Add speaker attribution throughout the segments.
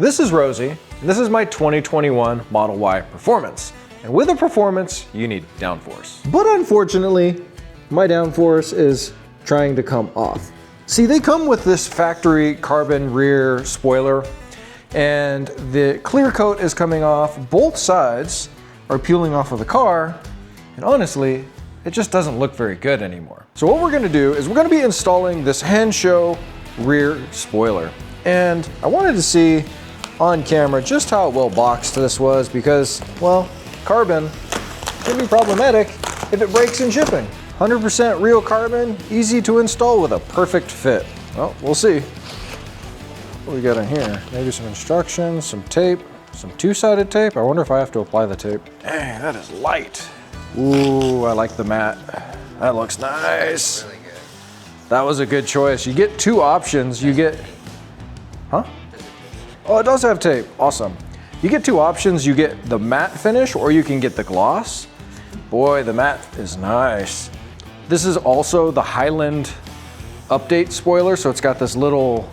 Speaker 1: This is Rosie, and this is my 2021 Model Y Performance. And with a Performance, you need downforce. But unfortunately, my downforce is trying to come off. See, they come with this factory carbon rear spoiler, and the clear coat is coming off. Both sides are peeling off of the car, and honestly, it just doesn't look very good anymore. So what we're gonna do is we're gonna be installing this Hansshow rear spoiler. And I wanted to see on camera just how well boxed this was because, well, carbon can be problematic if it breaks in shipping. 100% real carbon, easy to install with a perfect fit. Well, we'll see. What we got in here? Maybe some instructions, some tape, some two-sided tape. I wonder if I have to apply the tape. Dang, that is light. Ooh, I like the matte. That looks nice.
Speaker 2: Really good.
Speaker 1: That was a good choice. You get two options. You get, huh? Oh, it does have tape. Awesome. You get two options. You get the matte finish or you can get the gloss. Boy, the matte is nice. This is also the Highland update spoiler, so it's got this little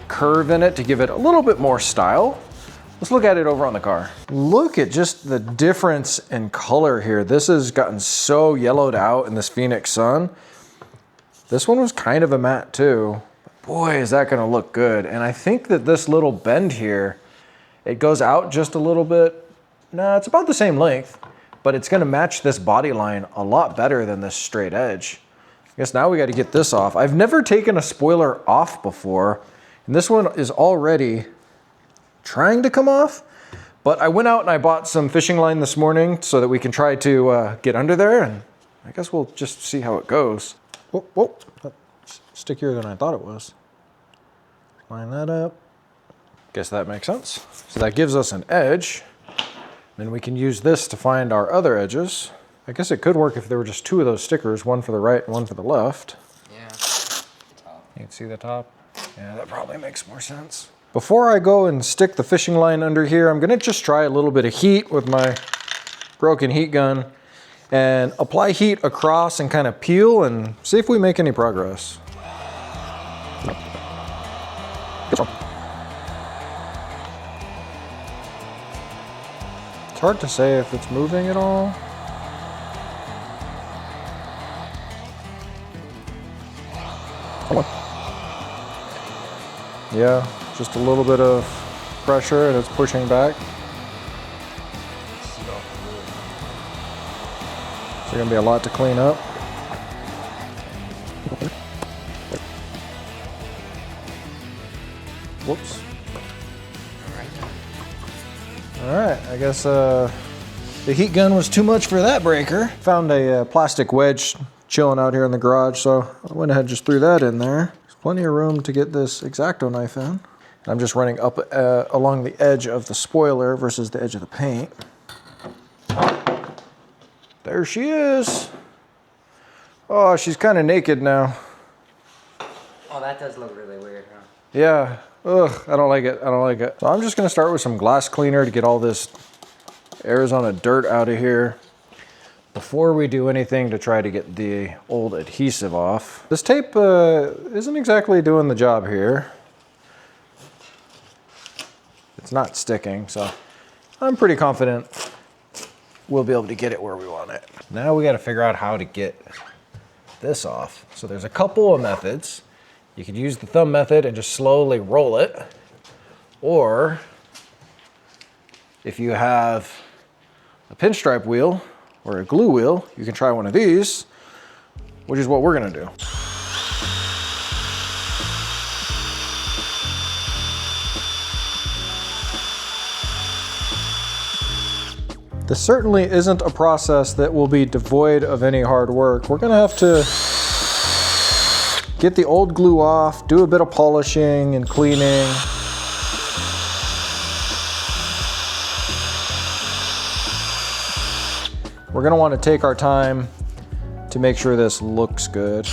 Speaker 1: curve in it to give it a little bit more style. Let's look at it over on the car. Look at just the difference in color here. This has gotten so yellowed out in this Phoenix sun. This one was kind of a matte too. Boy, is that gonna look good. And I think that this little bend here, it goes out just a little bit. No, it's about the same length, but it's gonna match this body line a lot better than this straight edge. I guess now we gotta get this off. I've never taken a spoiler off before, and this one is already trying to come off, but I went out and I bought some fishing line this morning so that we can try to get under there, and I guess we'll just see how it goes. Whoa, whoa, that's stickier than I thought it was. Line that up. Guess that makes sense. So that gives us an edge. Then we can use this to find our other edges. I guess it could work if there were just two of those stickers, one for the right and one for the left.
Speaker 2: Yeah. Top.
Speaker 1: You can see the top? Yeah, that probably makes more sense. Before I go and stick the fishing line under here, I'm gonna just try a little bit of heat with my broken heat gun and apply heat across and kind of peel and see if we make any progress. It's hard to say if it's moving at all. Yeah, just a little bit of pressure and it's pushing back. It's gonna be a lot to clean up. Whoops. All right, I guess the heat gun was too much for that breaker. Found a plastic wedge chilling out here in the garage, so I went ahead and just threw that in there. There's plenty of room to get this X-Acto knife in. I'm just running up along the edge of the spoiler versus the edge of the paint. There she is. Oh, she's kind of naked now.
Speaker 2: Oh, that does look really weird, huh?
Speaker 1: Yeah. Ugh, I don't like it. I don't like it. So I'm just gonna start with some glass cleaner to get all this Arizona dirt out of here before we do anything to try to get the old adhesive off. This tape isn't exactly doing the job here. It's not sticking, so I'm pretty confident we'll be able to get it where we want it. Now we gotta figure out how to get this off. So there's a couple of methods. You could use the thumb method and just slowly roll it. Or if you have a pinstripe wheel or a glue wheel, you can try one of these, which is what we're gonna do. This certainly isn't a process that will be devoid of any hard work. We're gonna have to get the old glue off, do a bit of polishing and cleaning. We're gonna want to take our time to make sure this looks good.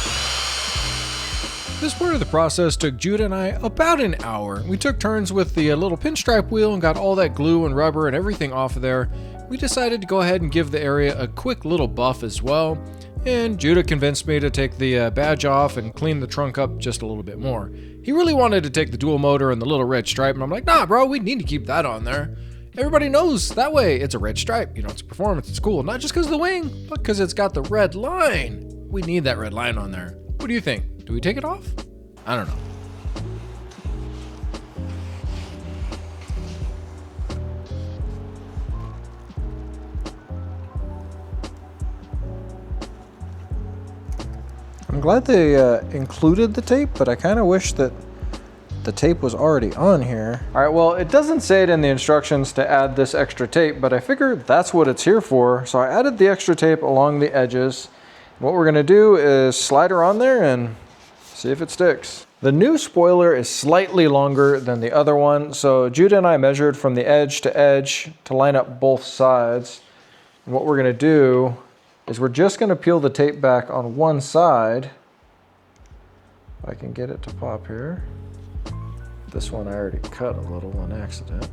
Speaker 1: This part of the process took Judah and I about an hour. We took turns with the little pinstripe wheel and got all that glue and rubber and everything off of there. we decided to go ahead and give the area a quick little buff as well, and Judah convinced me to take the badge off and clean the trunk up just a little bit more. He really wanted to take the dual motor and the little red stripe, and I'm like, nah bro, we need to keep that on there. Everybody knows that way it's a red stripe, you know, it's a performance, it's cool, not just because of the wing, but because it's got the red line. We need that red line on there. What do you think? Do we take it off? I don't know. I'm glad they included the tape, but I kind of wish that the tape was already on here. All right, well, it doesn't say it in the instructions to add this extra tape, but I figured that's what it's here for. So I added the extra tape along the edges. What we're gonna do is slide her on there and see if it sticks. The new spoiler is slightly longer than the other one, so Judah and I measured from the edge to line up both sides. And what we're gonna do is we're just gonna peel the tape back on one side. If I can get it to pop here. This one I already cut a little on accident.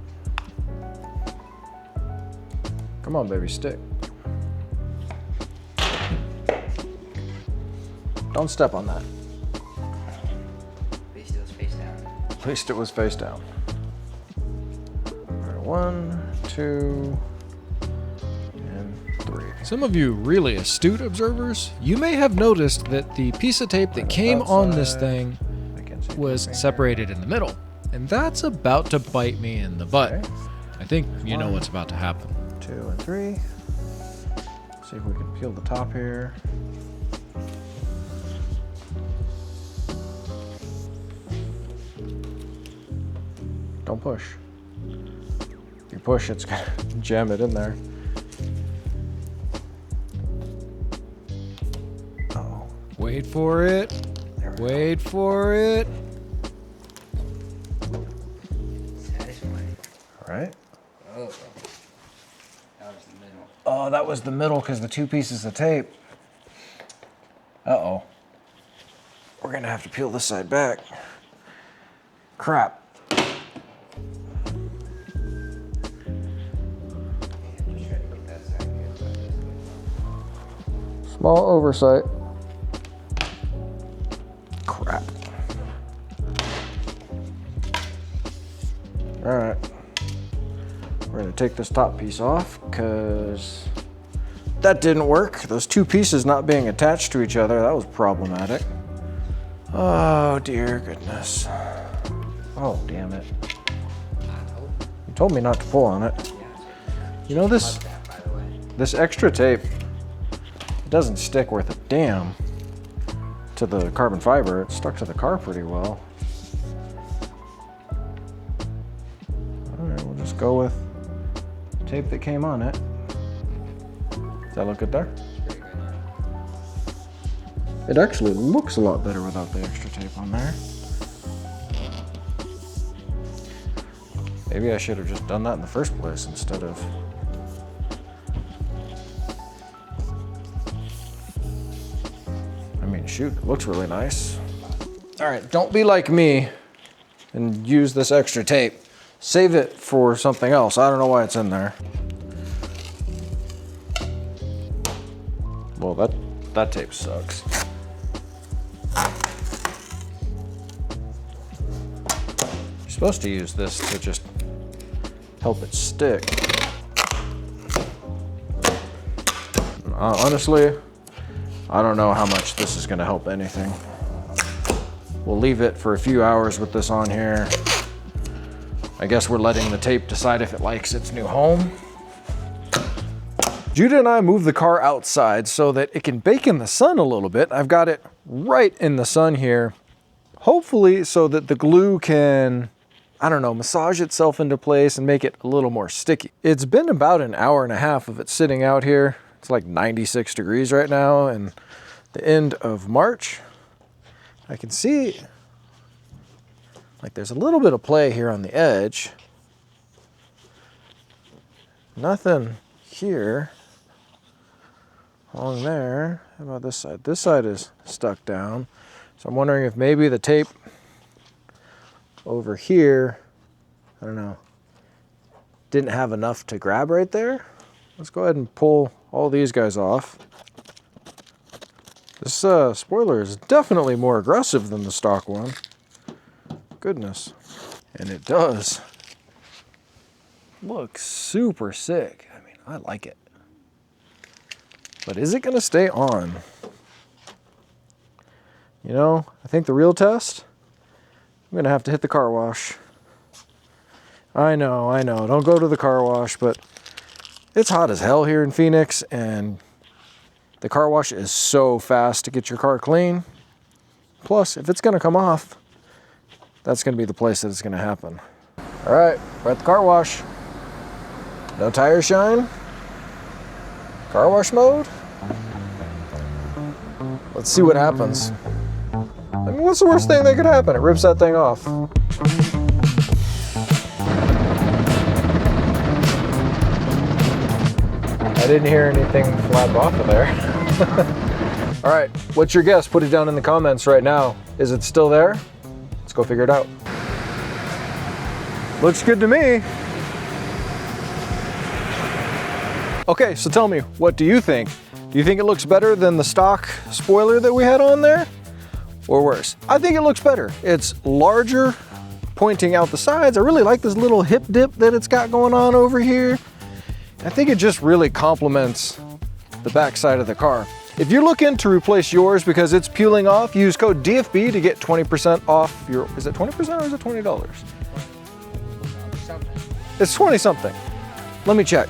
Speaker 1: Come on, baby, stick. Don't step on that.
Speaker 2: At least it was face down.
Speaker 1: At least it was face down. All right, 1, 2, and 3. Some of you really astute observers, you may have noticed that the piece of tape that came on this thing was separated in the middle. And that's about to bite me in the butt. Okay. I think you know what's about to happen. 2 and 3. See if we can peel the top here. Don't push. If you push, it's gonna jam it in there. Oh. Wait for it. Wait for it.
Speaker 2: Satisfying.
Speaker 1: All right.
Speaker 2: Oh. That was the middle.
Speaker 1: Oh, that was the middle because the 2 pieces of tape. Uh-oh. We're gonna have to peel this side back. Crap. Small oversight. Crap. All right. We're gonna take this top piece off because that didn't work. Those 2 pieces not being attached to each other, that was problematic. Oh dear goodness. Oh, damn it. You told me not to pull on it. You know this extra tape, it doesn't stick worth a damn to the carbon fiber. It stuck to the car pretty well. All right, we'll just go with the tape that came on it. Does that look good there? It actually looks a lot better without the extra tape on there. Maybe I should have just done that in the first place instead of... I mean, shoot, it looks really nice. All right, don't be like me and use this extra tape. Save it for something else. I don't know why it's in there. Well, that tape sucks. You're supposed to use this to just help it stick. Honestly, I don't know how much this is gonna help anything. We'll leave it for a few hours with this on here. I guess we're letting the tape decide if it likes its new home. Judah and I moved the car outside so that it can bake in the sun a little bit. I've got it right in the sun here, hopefully so that the glue can, I don't know, massage itself into place and make it a little more sticky. It's been about an hour and a half of it sitting out here. It's like 96 degrees right now and the end of March. I can see like there's a little bit of play here on the edge. Nothing here. Along there. How about this side? This side is stuck down. So I'm wondering if maybe the tape over here, I don't know, didn't have enough to grab right there. let's go ahead and pull all these guys off. This spoiler is definitely more aggressive than the stock one. Goodness. And it does look super sick. I mean, I like it. But is it going to stay on? You know, I think the real test, I'm going to have to hit the car wash. I know, don't go to the car wash, but it's hot as hell here in Phoenix, and the car wash is so fast to get your car clean. Plus, if it's going to come off, that's going to be the place that it's going to happen. All right, we're at the car wash. No tire shine. Car wash mode. Let's see what happens. I mean, what's the worst thing that could happen? It rips that thing off. I didn't hear anything flap off of there. All right, what's your guess? Put it down in the comments right now. Is it still there? Let's go figure it out. Looks good to me. Okay, so tell me, what do you think? Do you think it looks better than the stock spoiler that we had on there? Or worse? I think it looks better. It's larger, pointing out the sides. I really like this little hip dip that it's got going on over here. I think it just really complements the back side of the car. If you're looking to replace yours because it's peeling off, use code DFB to get 20% off your, is it 20% or is it $20? It's 20 something. Let me check.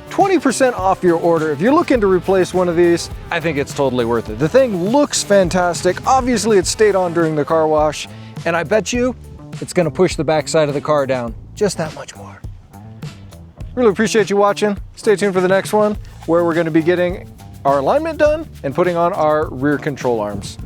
Speaker 1: 20% off your order. If you're looking to replace one of these, I think it's totally worth it. The thing looks fantastic. Obviously it stayed on during the car wash, and I bet you it's gonna push the back side of the car down just that much more. Really appreciate you watching. Stay tuned for the next one, where we're gonna be getting our alignment done and putting on our rear control arms.